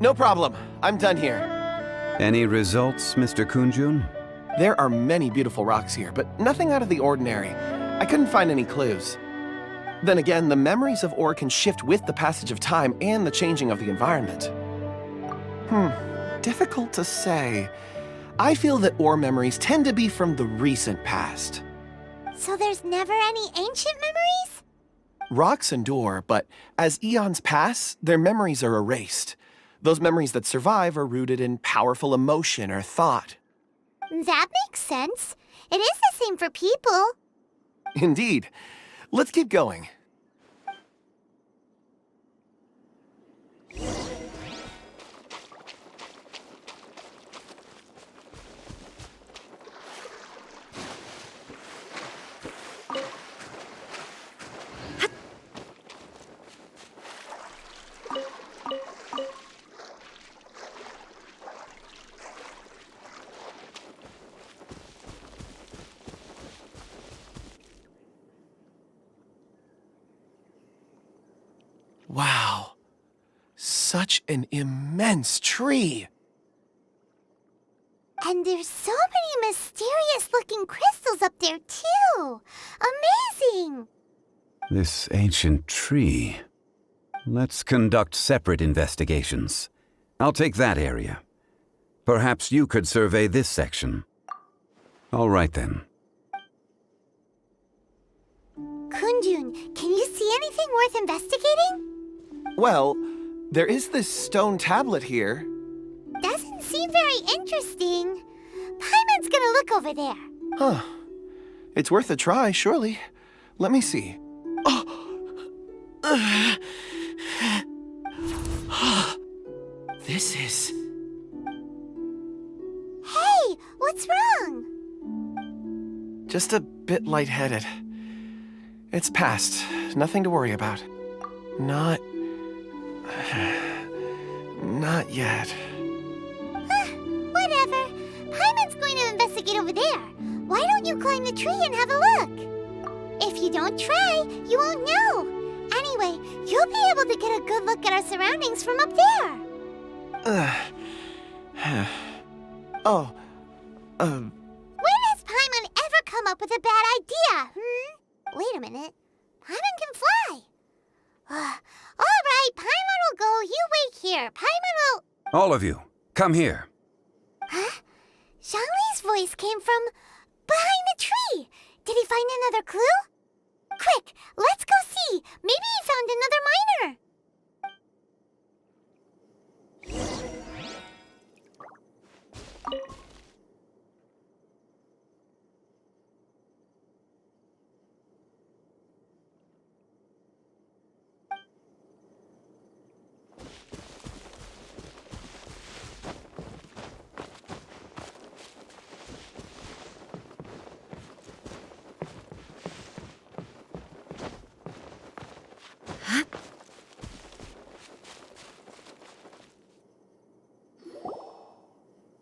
No problem. I'm done here. Any results, Mr. Kunjun? There are many beautiful rocks here, but nothing out of the ordinary. I couldn't find any clues. Then again, the memories of ore can shift with the passage of time and the changing of the environment. Difficult to say. I feel that ore memories tend to be from the recent past. So there's never any ancient memories? Rocks endure, but as eons pass, their memories are erased. Those memories that survive are rooted in powerful emotion or thought. That makes sense. It is the same for people. Indeed. Let's keep going. Wow. Such an immense tree. And there's so many mysterious-looking crystals up there, too. Amazing! This ancient tree. Let's conduct separate investigations. I'll take that area. Perhaps you could survey this section. All right, then. Kunjun, can you see anything worth investigating? Well, there is this stone tablet here. Doesn't seem very interesting. Paimon's gonna look over there. Huh. It's worth a try, surely. Let me see. This is... Hey, what's wrong? just a bit lightheaded. It's past. Nothing to worry about. Not yet. Whatever. Paimon's going to investigate over there. Why don't you climb the tree and have a look? If you don't try, you won't know. Anyway, you'll be able to get a good look at our surroundings from up there. When has Paimon ever come up with a bad idea, Wait a minute. Paimon can fly. All right, Paimon will go. You wait here. Paimon will... All of you, come here. Huh? Zhongli's voice came from behind the tree. Did he find another clue? Quick, let's go see. Maybe he found another miner.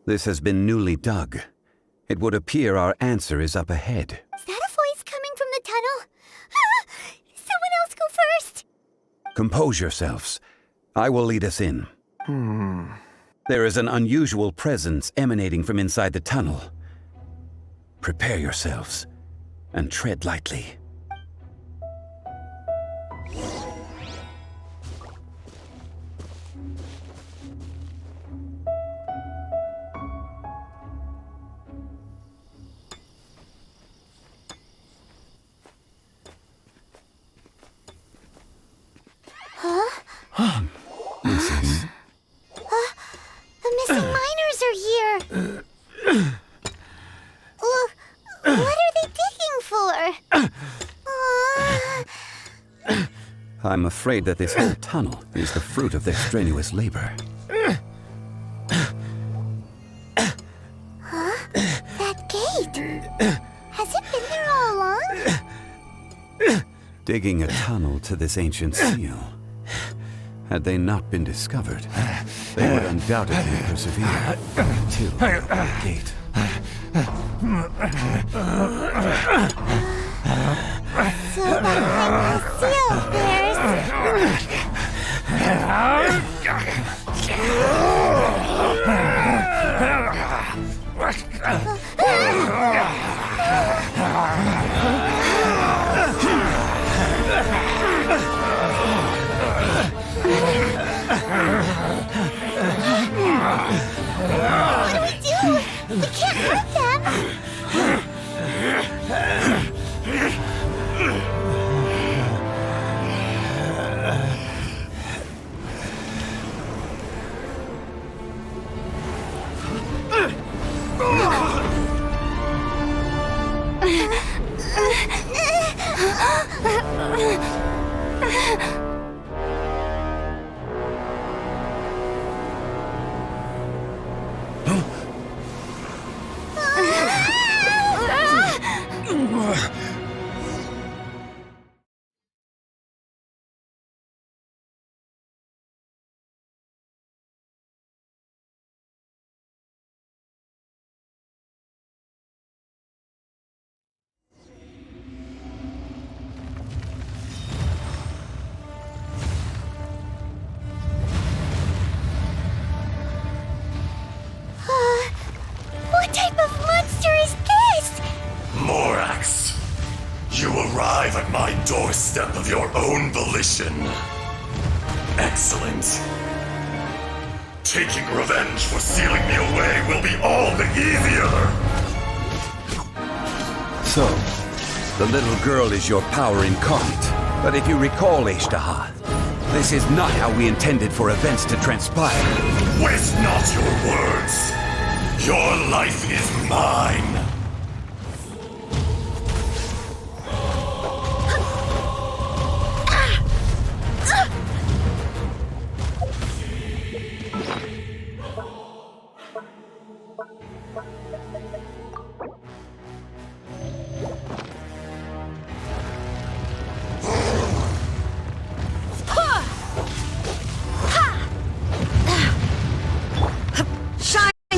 This has been newly dug. It would appear our answer is up ahead. Is that a voice coming from the tunnel? Someone else go first. Compose yourselves. I will lead us in. There is an unusual presence emanating from inside the tunnel. Prepare yourselves and tread lightly. The missing miners are here. What are they digging for? I'm afraid that this whole tunnel is the fruit of their strenuous labor. That gate. Has it been there all along? Digging a tunnel to this ancient seal. Had they not been discovered, they would undoubtedly persevere until the gate. So behind the seal, there's... What do we do? We can't hurt them! What type of monster is this? Morax, you arrive at my doorstep of your own volition. Excellent. Taking revenge for sealing me away will be all the easier. So, the little girl is your power incarnate. But if you recall, Ishtaha, this is not how we intended for events to transpire. Waste not your words. Your life is mine.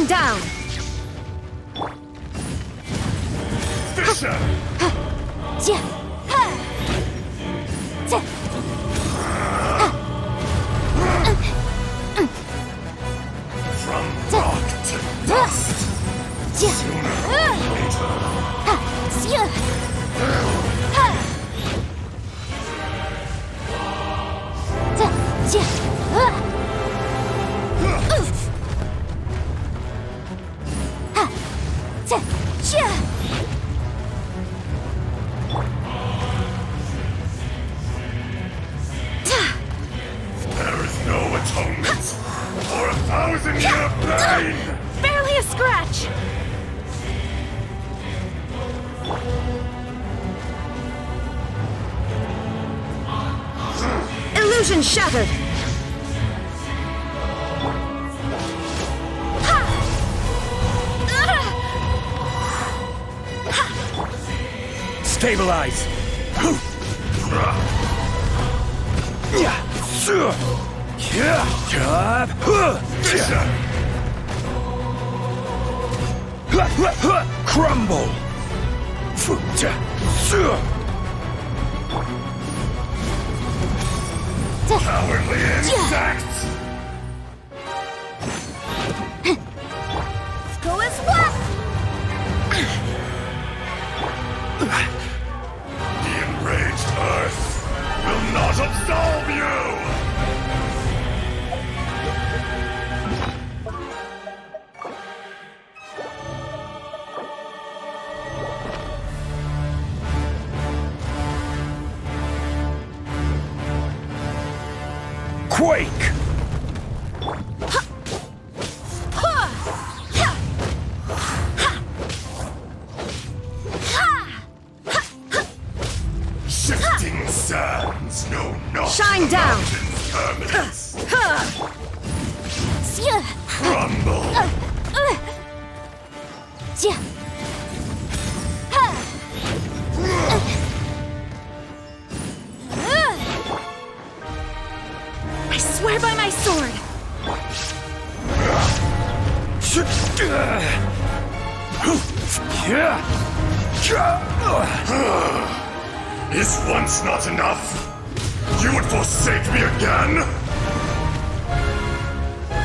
Down! Fisher! From rock to dust. Sooner or later. There is no atonement for 1,000-year pain! Barely a scratch! Illusion shattered! Stabilize! Crumble! Cowardly insects! Go as what? The enraged earth will not absolve you! Quake! Shifting sands know not Shine the down. mountain's permanence. Crumble! I swear by my sword! Is once not enough? You would forsake me again?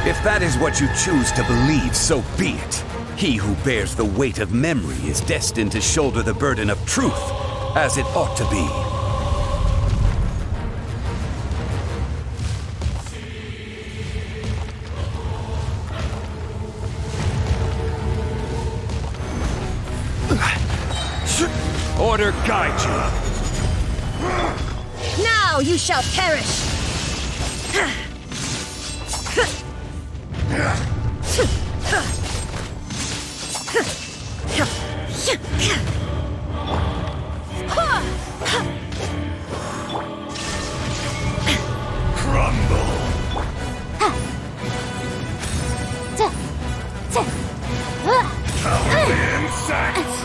If that is what you choose to believe, so be it. He who bears the weight of memory is destined to shoulder the burden of truth, as it ought to be. Order guide you. Now you shall perish! Crumble! Cowardly insects!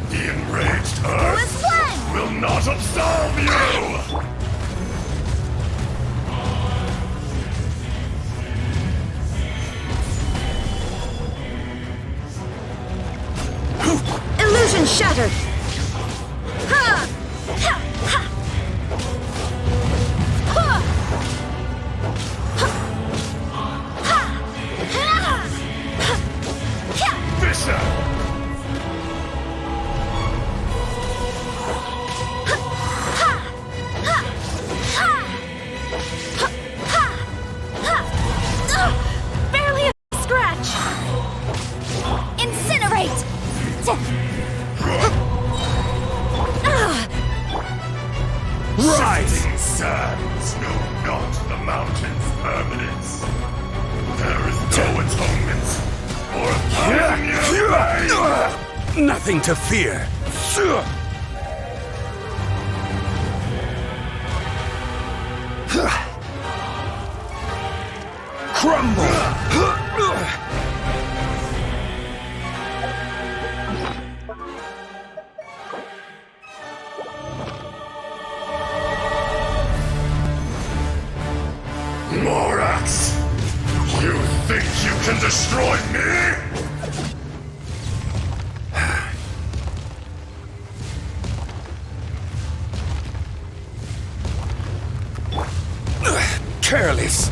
The enraged earth will not absolve you! Illusion shattered! Ha! Ha! Ha! Ha! Fisher! Barely a scratch! Incinerate! Shifting sands know not the mountain's permanence. There is no atonement for a thousand-year pain. Nothing to fear. Crumble! Morax! You think you can destroy me? Careless!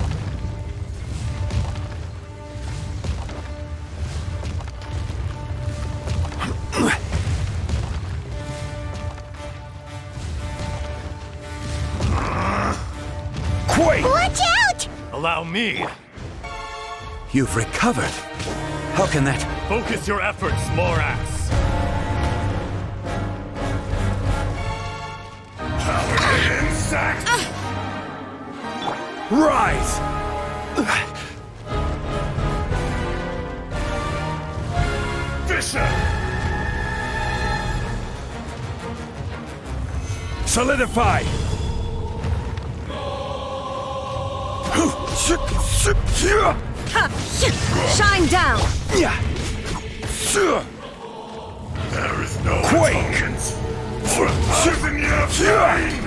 Quake! Watch out! Allow me. You've recovered. How can that... Focus your efforts, Morax. Cowardly insect! Rise! Fisher! Solidify! Shine down! There is no Quake! atonement for a thousand-year pain!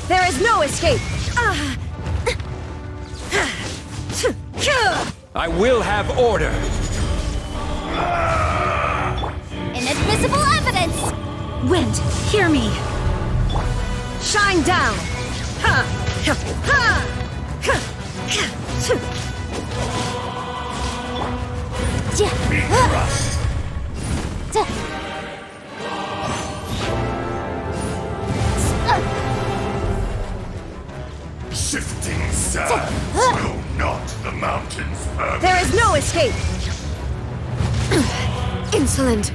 There is no escape! I will have order! Inadmissible evidence! Wind, hear me! Shine down! Ha! Ha! Ha! Ha! Be crushed! Shifting sands know not the mountain's permanence. There is no escape! Insolent!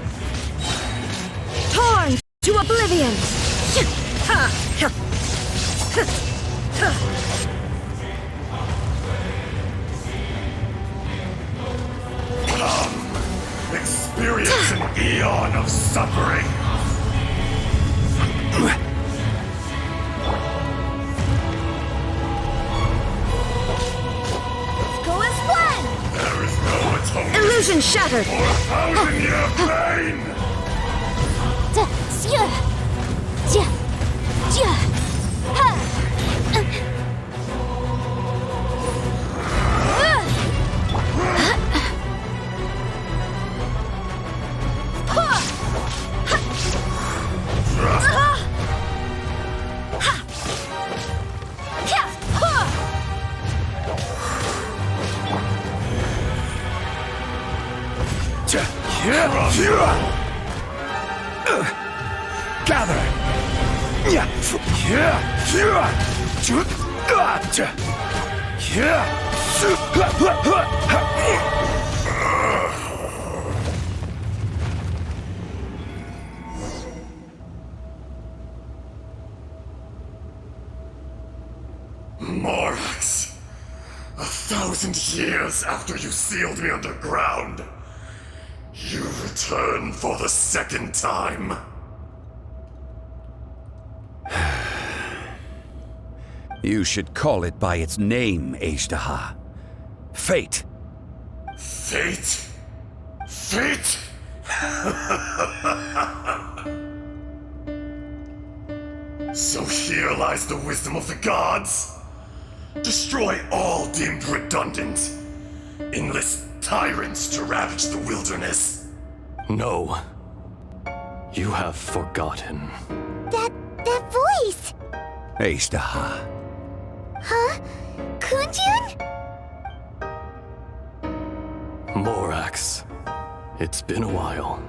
Torn to oblivion! Ha! Ha! Ha! Ha! Experience an eon of suffering. Go as planned! There is no atonement Illusion shattered! for a thousand-year pain. Gather! Morax, 1,000 years after you sealed me underground, you return for the second time. You should call it by its name, Ajdaha. Fate. Fate? Fate? So here lies the wisdom of the gods. Destroy all deemed redundant. Enlist tyrants to ravage the wilderness. No. You have forgotten. That voice! Ajdaha. Huh? Kunjun? Morax. It's been a while.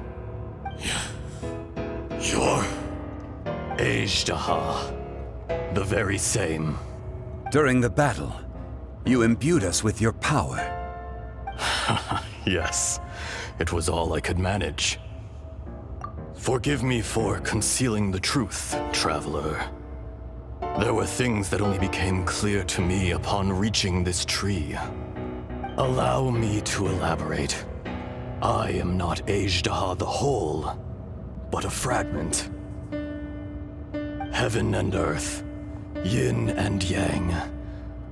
You're... Ajdaha. The very same. During the battle, you imbued us with your power. Yes. It was all I could manage. Forgive me for concealing the truth, traveler. There were things that only became clear to me upon reaching this tree. Allow me to elaborate. I am not Ajdaha the whole, but a fragment. Heaven and earth, yin and yang,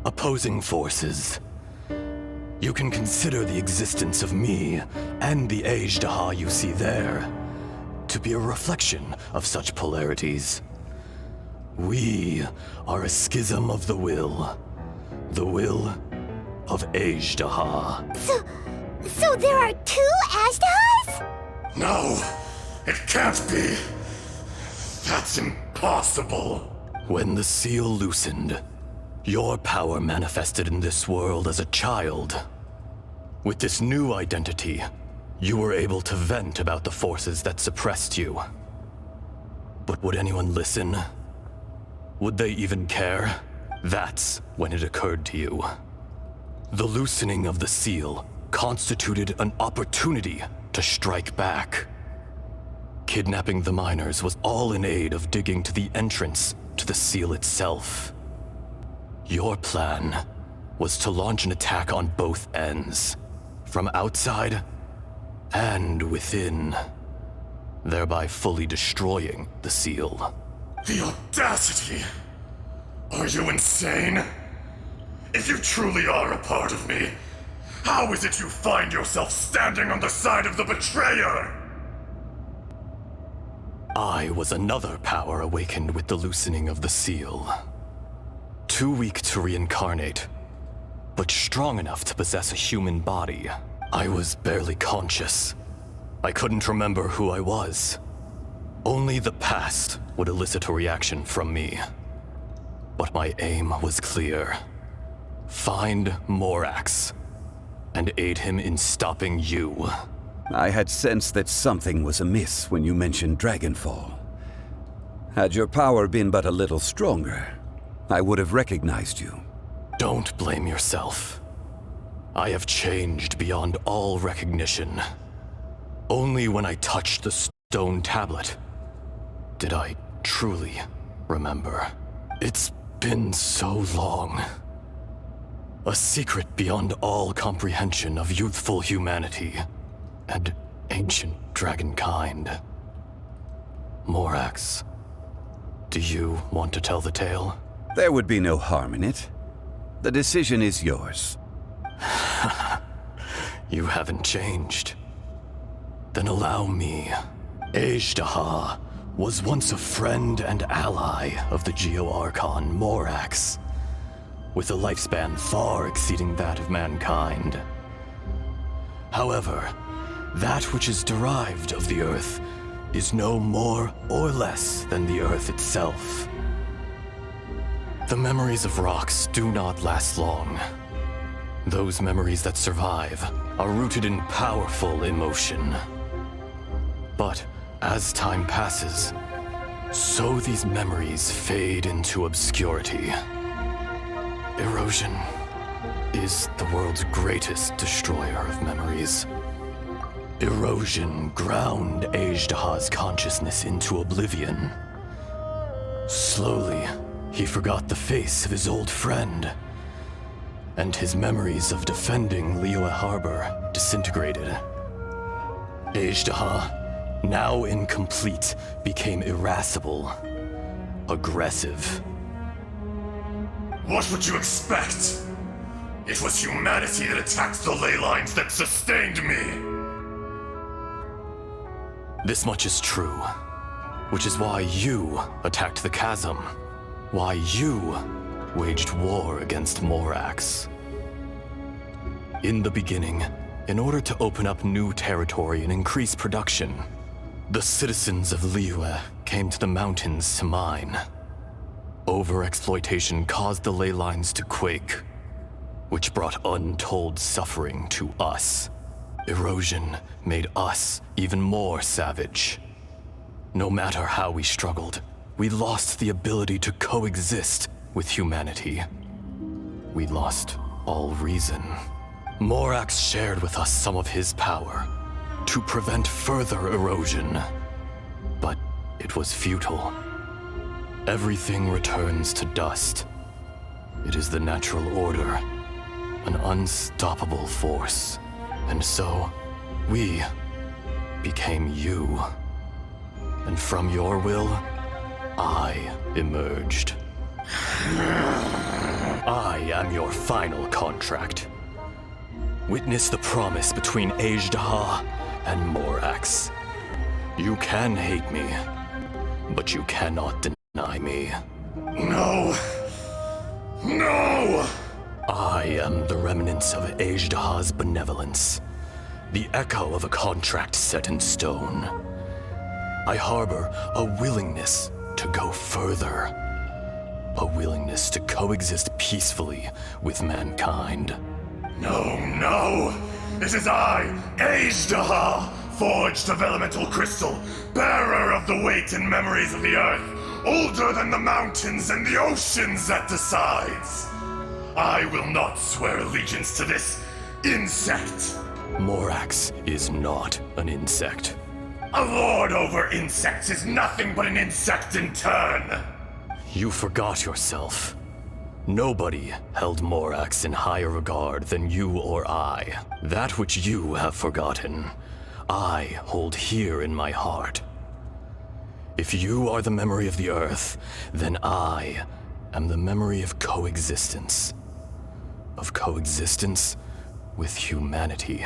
opposing forces. You can consider the existence of me and the Ajdaha you see there to be a reflection of such polarities. We are a schism of the will of Ajdaha. So there are two Ajdahas? No! It can't be! That's impossible! When the seal loosened, your power manifested in this world as a child. With this new identity, you were able to vent about the forces that suppressed you. But would anyone listen? Would they even care? That's when it occurred to you. The loosening of the seal constituted an opportunity to strike back. Kidnapping the miners was all in aid of digging to the entrance to the seal itself. Your plan was to launch an attack on both ends, from outside and within, thereby fully destroying the seal. The audacity! Are you insane? If you truly are a part of me, how is it you find yourself standing on the side of the betrayer? I was another power awakened with the loosening of the seal. Too weak to reincarnate, but strong enough to possess a human body. I was barely conscious. I couldn't remember who I was. Only the past would elicit a reaction from me. But my aim was clear. Find Morax and aid him in stopping you. I had sensed that something was amiss when you mentioned Dragonfall. Had your power been but a little stronger, I would have recognized you. Don't blame yourself. I have changed beyond all recognition. Only when I touched the stone tablet did I truly remember. It's been so long. A secret beyond all comprehension of youthful humanity and ancient dragonkind. Morax, do you want to tell the tale? There would be no harm in it. The decision is yours. You haven't changed. Then allow me. Ajdaha was once a friend and ally of the Geo-Archon Morax, with a lifespan far exceeding that of mankind. However, that which is derived of the Earth is no more or less than the Earth itself. The memories of rocks do not last long. Those memories that survive are rooted in powerful emotion. But As time passes, so these memories fade into obscurity. Erosion is the world's greatest destroyer of memories. Erosion ground Ajdaha's consciousness into oblivion. Slowly, he forgot the face of his old friend, and his memories of defending Liyue Harbor disintegrated. Ajdaha, now incomplete, became irascible, aggressive. What would you expect? It was humanity that attacked the ley lines that sustained me. This much is true, which is why you attacked the chasm, why you waged war against Morax. In the beginning, in order to open up new territory and increase production, the citizens of Liyue came to the mountains to mine. Overexploitation caused the ley lines to quake, which brought untold suffering to us. Erosion made us even more savage. No matter how we struggled, we lost the ability to coexist with humanity. We lost all reason. Morax shared with us some of his power to prevent further erosion, but it was futile. Everything returns to dust. It is the natural order, an unstoppable force. And so, we became you. And from your will, I emerged. I am your final contract. Witness the promise between Ajdaha and Morax. You can hate me, but you cannot deny me. No! No! I am the remnants of Ajdaha's benevolence, the echo of a contract set in stone. I harbor a willingness to go further, a willingness to coexist peacefully with mankind. No, no! It is I, Ajdaha, forged of elemental crystal, bearer of the weight and memories of the earth, older than the mountains and the oceans at the sides. I will not swear allegiance to this insect. Morax is not an insect. A lord over insects is nothing but an insect in turn. You forgot yourself. Nobody held Morax in higher regard than you or I. That which you have forgotten, I hold here in my heart. If you are the memory of the Earth, then I am the memory of coexistence. Of coexistence with humanity.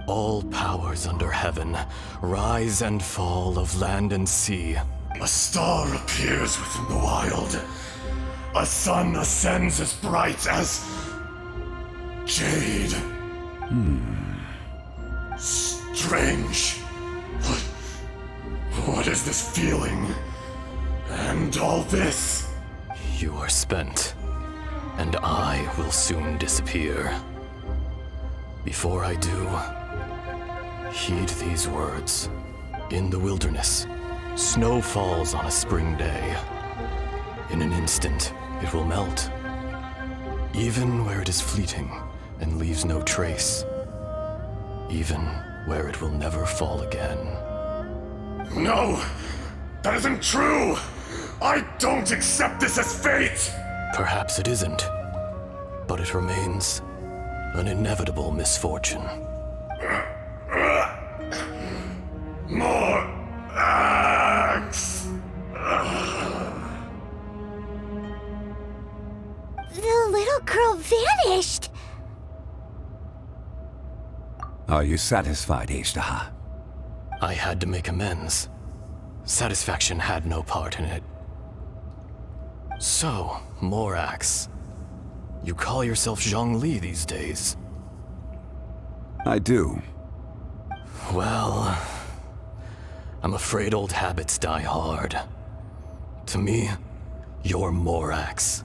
All powers under heaven, rise and fall of land and sea. A star appears within the wild. A sun ascends as bright as jade. Strange. What is this feeling? And all this? You are spent, and I will soon disappear. Before I do, heed these words. In the wilderness, snow falls on a spring day. In an instant, it will melt. Even where it is fleeting and leaves no trace. Even where it will never fall again. No! That isn't true! I don't accept this as fate! Perhaps it isn't, but it remains an inevitable misfortune. More axe! The little girl vanished! Are you satisfied, Ajdaha? I had to make amends. Satisfaction had no part in it. So, Morax, you call yourself Zhongli these days? I do. Well, I'm afraid old habits die hard. To me, you're Morax.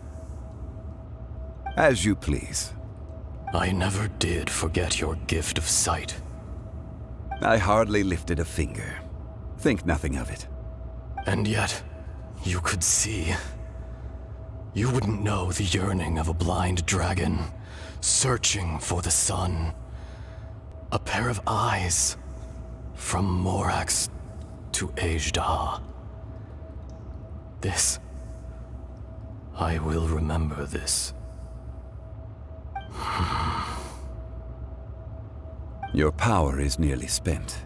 As you please. I never did forget your gift of sight. I hardly lifted a finger. Think nothing of it. And yet, you could see. You wouldn't know the yearning of a blind dragon, searching for the sun. A pair of eyes, from Morax to Ajda. This. I will remember this. Your power is nearly spent.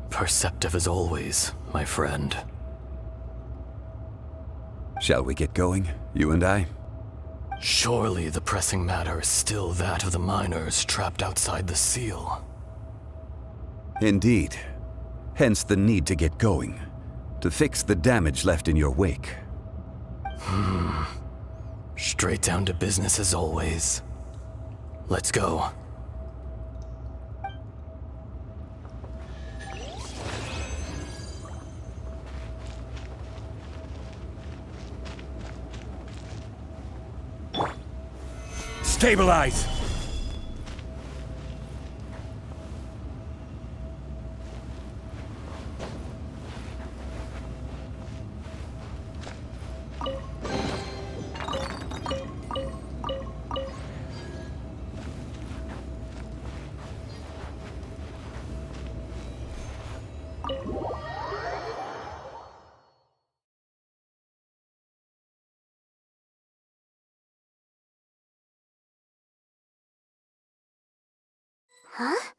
Perceptive as always, my friend. Shall we get going, you and I? Surely the pressing matter is still that of the miners trapped outside the seal. Indeed. Hence the need to get going. To fix the damage left in your wake. Straight down to business as always. Let's go. Stabilize! Huh?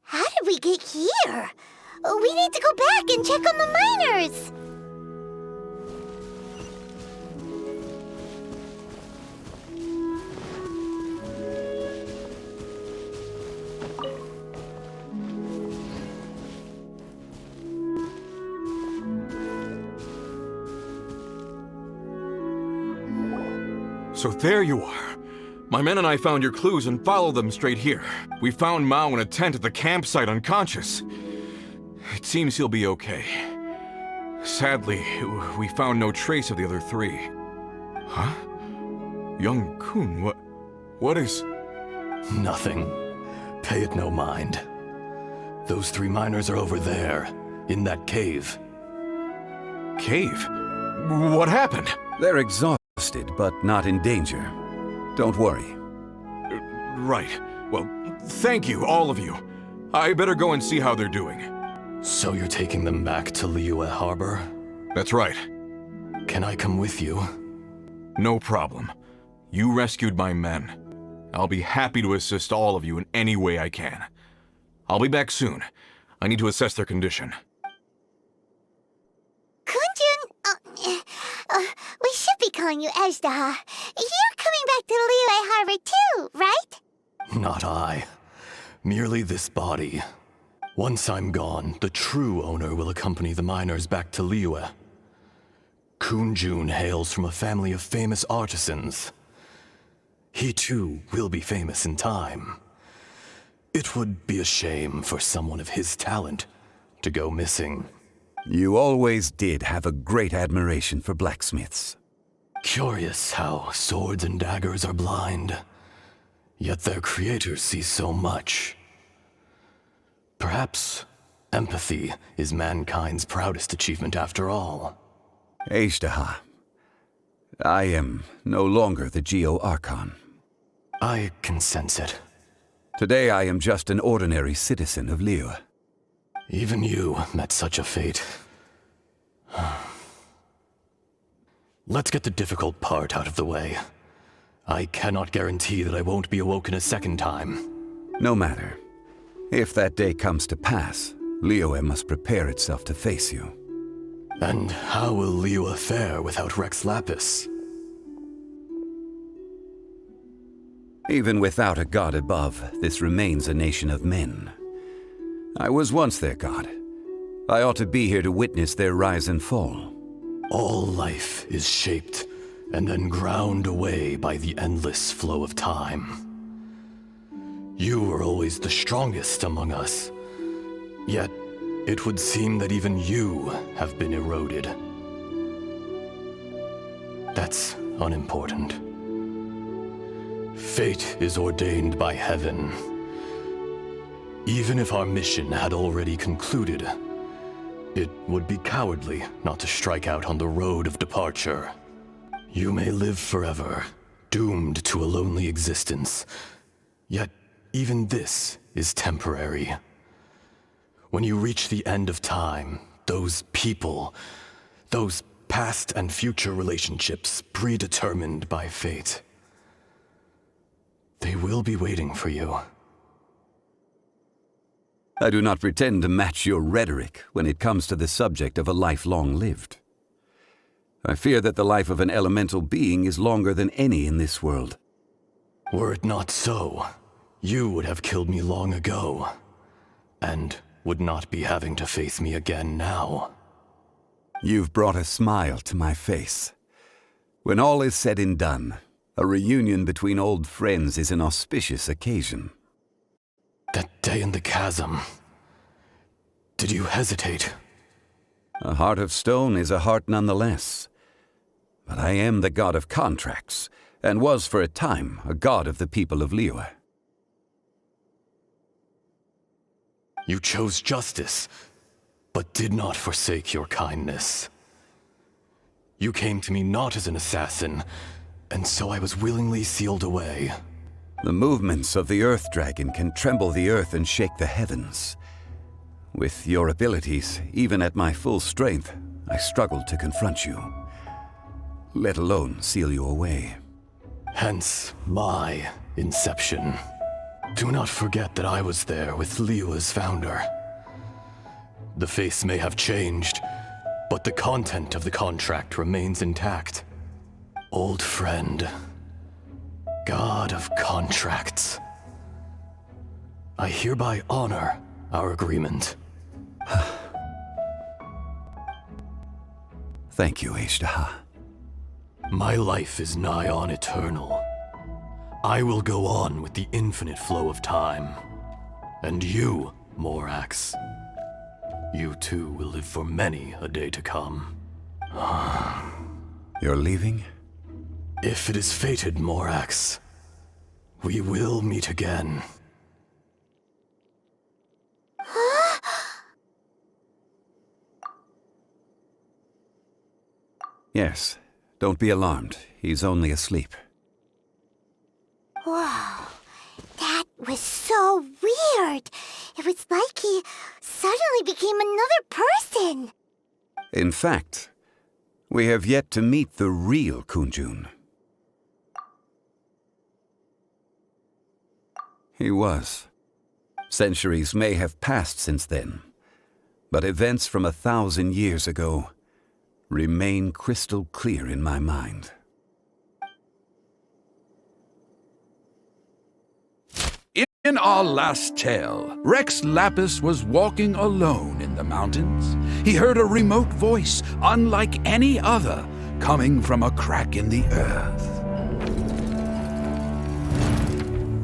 How did we get here? We need to go back and check on the miners! So there you are. My men and I found your clues and followed them straight here. We found Mao in a tent at the campsite unconscious. It seems he'll be okay. Sadly, we found no trace of the other three. Huh? Young Kun, what is... Nothing. Pay it no mind. Those three miners are over there, in that cave. Cave? What happened? They're exhausted, but not in danger. Don't worry. Right. Well, thank you, all of you. I better go and see how they're doing. So you're taking them back to Liyue Harbor? That's right. Can I come with you? No problem. You rescued my men. I'll be happy to assist all of you in any way I can. I'll be back soon. I need to assess their condition. Kunjun, we should be calling you Ajda. You're coming back to Liyue Harbor too, right? Not I. Merely this body. Once I'm gone, the true owner will accompany the miners back to Liyue. Kunjun hails from a family of famous artisans. He too will be famous in time. It would be a shame for someone of his talent to go missing. You always did have a great admiration for blacksmiths. Curious how swords and daggers are blind, yet their creators see so much. Perhaps empathy is mankind's proudest achievement after all. Ajdaha, I am no longer the Geo-Archon. I can sense it. Today I am just an ordinary citizen of Liyue. Even you met such a fate. Let's get the difficult part out of the way. I cannot guarantee that I won't be awoken a second time. No matter. If that day comes to pass, Liyue must prepare itself to face you. And how will Liyue fare without Rex Lapis? Even without a god above, this remains a nation of men. I was once their god. I ought to be here to witness their rise and fall. All life is shaped and then ground away by the endless flow of time. You were always the strongest among us, yet it would seem that even you have been eroded. That's unimportant. Fate is ordained by heaven. Even if our mission had already concluded, it would be cowardly not to strike out on the road of departure. You may live forever, doomed to a lonely existence. Yet, even this is temporary. When you reach the end of time, those people, those past and future relationships predetermined by fate, they will be waiting for you. I do not pretend to match your rhetoric when it comes to the subject of a life long lived. I fear that the life of an elemental being is longer than any in this world. Were it not so, you would have killed me long ago, and would not be having to face me again now. You've brought a smile to my face. When all is said and done, a reunion between old friends is an auspicious occasion. That day in the chasm, did you hesitate? A heart of stone is a heart nonetheless. But I am the god of contracts, and was for a time a god of the people of Liyue. You chose justice, but did not forsake your kindness. You came to me not as an assassin, and so I was willingly sealed away. The movements of the Earth Dragon can tremble the earth and shake the heavens. With your abilities, even at my full strength, I struggled to confront you, let alone seal you away. Hence my inception. Do not forget that I was there with Liyue's founder. The face may have changed, but the content of the contract remains intact. Old friend, god of contracts, I hereby honor our agreement. Thank you, Ashtaha. My life is nigh on eternal. I will go on with the infinite flow of time. And you, Morax, you too will live for many a day to come. You're leaving? If it is fated, Morax, we will meet again. Yes. Don't be alarmed. He's only asleep. Whoa, that was so weird. It was like he suddenly became another person. In fact, we have yet to meet the real Kunjun. He was. Centuries may have passed since then, but events from 1,000 years ago remain crystal clear in my mind. In our last tale, Rex Lapis was walking alone in the mountains. He heard a remote voice, unlike any other, coming from a crack in the earth.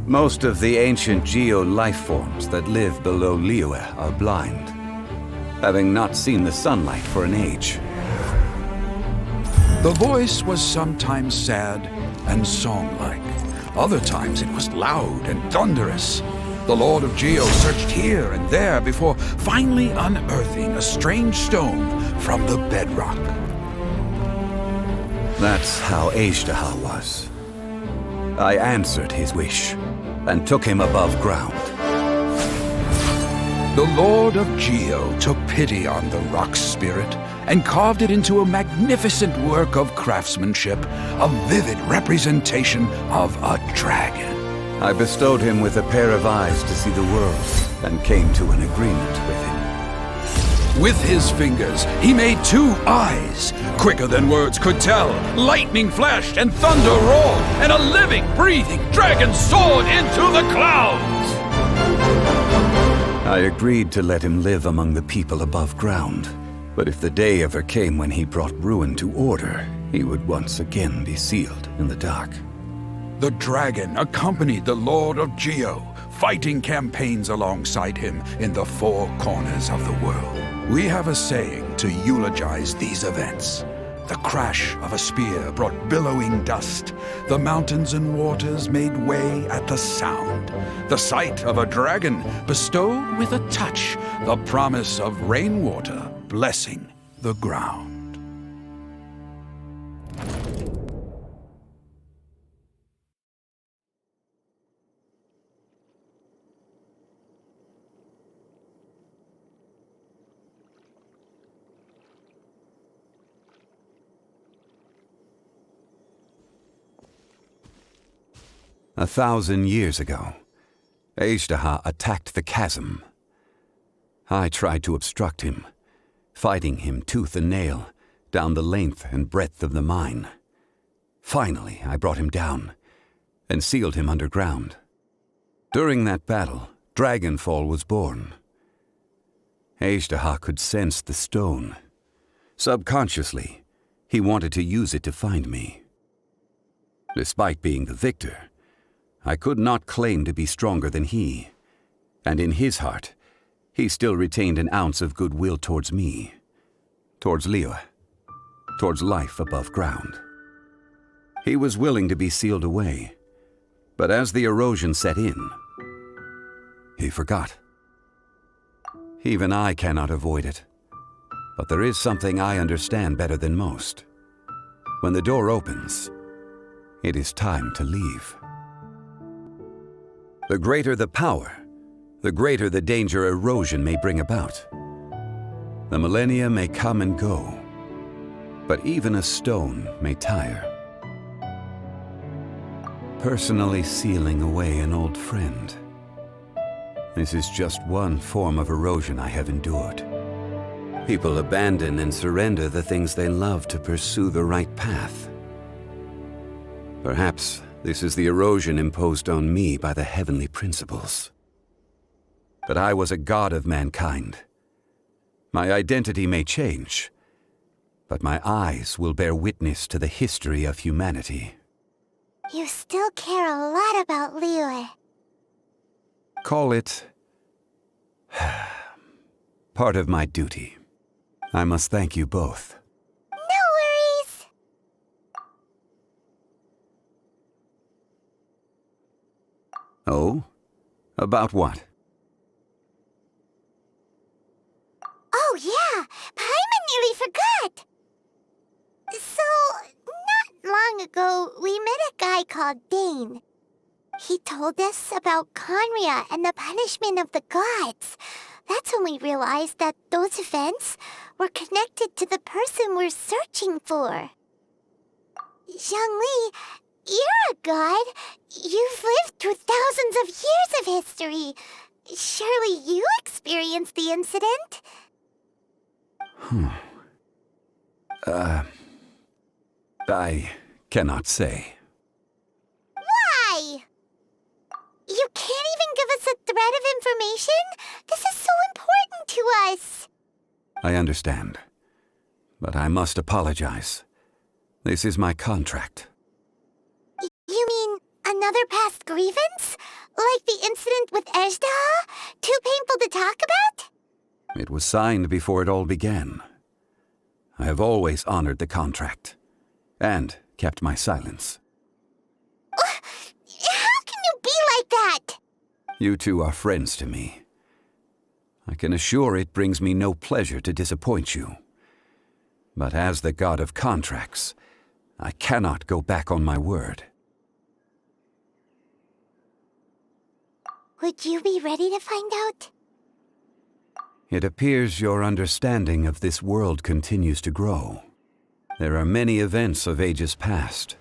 Most of the ancient geo life forms that live below Liyue are blind, having not seen the sunlight for an age. The voice was sometimes sad and song-like. Other times it was loud and thunderous. The Lord of Geo searched here and there before finally unearthing a strange stone from the bedrock. That's how Ashtaha was. I answered his wish and took him above ground. The Lord of Geo took pity on the rock spirit and carved it into a magnificent work of craftsmanship, a vivid representation of a dragon. I bestowed him with a pair of eyes to see the world and came to an agreement with him. With his fingers, he made 2 eyes, quicker than words could tell. Lightning flashed and thunder roared, and a living, breathing dragon soared into the clouds! I agreed to let him live among the people above ground. But if the day ever came when he brought ruin to order, he would once again be sealed in the dark. The dragon accompanied the Lord of Geo, fighting campaigns alongside him in the 4 corners of the world. We have a saying to eulogize these events. The crash of a spear brought billowing dust. The mountains and waters made way at the sound. The sight of a dragon bestowed with a touch the promise of rainwater blessing the ground. A 1,000 years ago, Azhdaha attacked the chasm. I tried to obstruct him, fighting him tooth and nail down the length and breadth of the mine. Finally, I brought him down and sealed him underground. During that battle, Dragonfall was born. Azhdaha could sense the stone. Subconsciously, he wanted to use it to find me. Despite being the victor, I could not claim to be stronger than he, and in his heart, he still retained an ounce of goodwill towards me, towards Liyue, towards life above ground. He was willing to be sealed away, but as the erosion set in, he forgot. Even I cannot avoid it, but there is something I understand better than most. When the door opens, it is time to leave. The greater the power, the greater the danger erosion may bring about. The millennia may come and go, but even a stone may tire. Personally sealing away an old friend. This is just one form of erosion I have endured. People abandon and surrender the things they love to pursue the right path. Perhaps this is the erosion imposed on me by the heavenly principles. But I was a god of mankind. My identity may change, but my eyes will bear witness to the history of humanity. You still care a lot about Liyue. Call it part of my duty. I must thank you both. No worries. Oh? About what? Oh yeah, Paimon nearly forgot. So, not long ago, we met a guy called Dane. He told us about Conria and the punishment of the gods. That's when we realized that those events were connected to the person we're searching for. Zhongli, you're a god. You've lived through thousands of years of history. Surely you experienced the incident? I cannot say. Why? You can't even give us a thread of information? This is so important to us. I understand. But I must apologize. This is my contract. You mean another past grievance? Like the incident with Azhdaha? Too painful to talk about? It was signed before it all began. I have always honored the contract, and kept my silence. How can you be like that? You two are friends to me. I can assure it brings me no pleasure to disappoint you. But as the god of contracts, I cannot go back on my word. Would you be ready to find out? It appears your understanding of this world continues to grow. There are many events of ages past,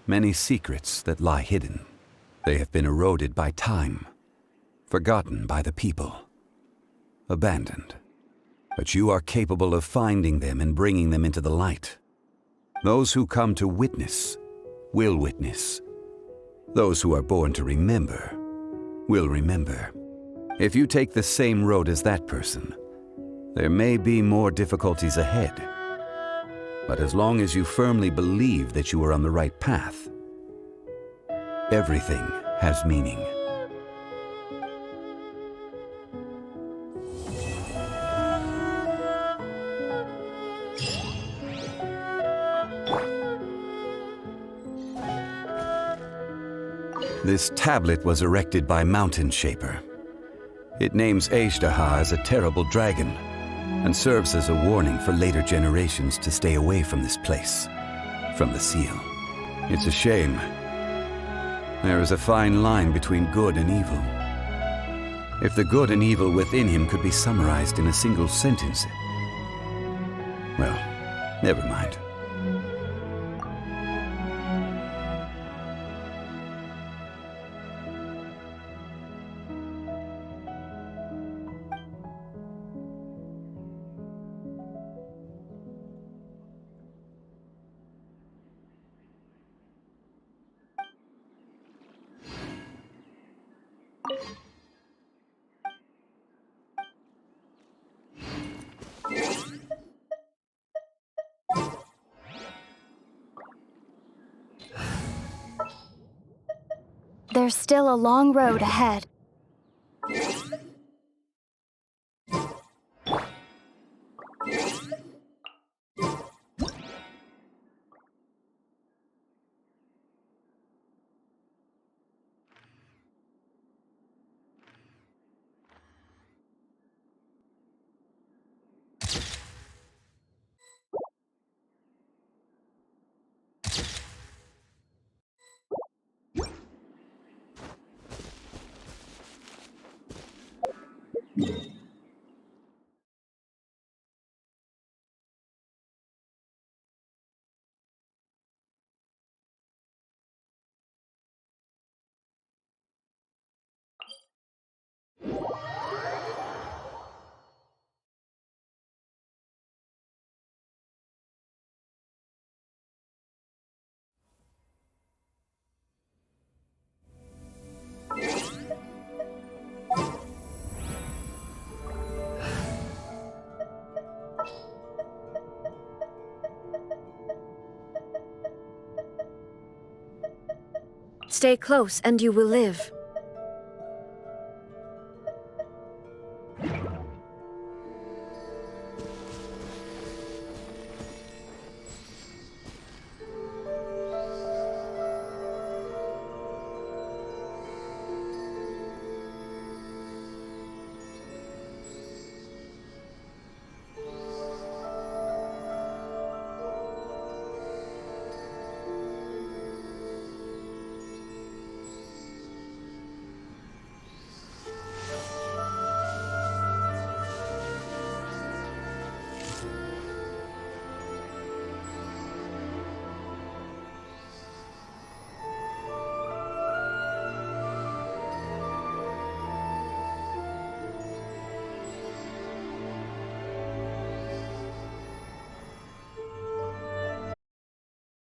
many secrets that lie hidden. They have been eroded by time, forgotten by the people, abandoned. But you are capable of finding them and bringing them into the light. Those who come to witness will witness. Those who are born to remember will remember. If you take the same road as that person, there may be more difficulties ahead. But as long as you firmly believe that you are on the right path, everything has meaning. This tablet was erected by Mountain Shaper. It names Ashtaha as a terrible dragon, and serves as a warning for later generations to stay away from this place, from the seal. It's a shame. There is a fine line between good and evil. If the good and evil within him could be summarized in a single sentence... Well, never mind. There's still a long road ahead. Stay close and you will live.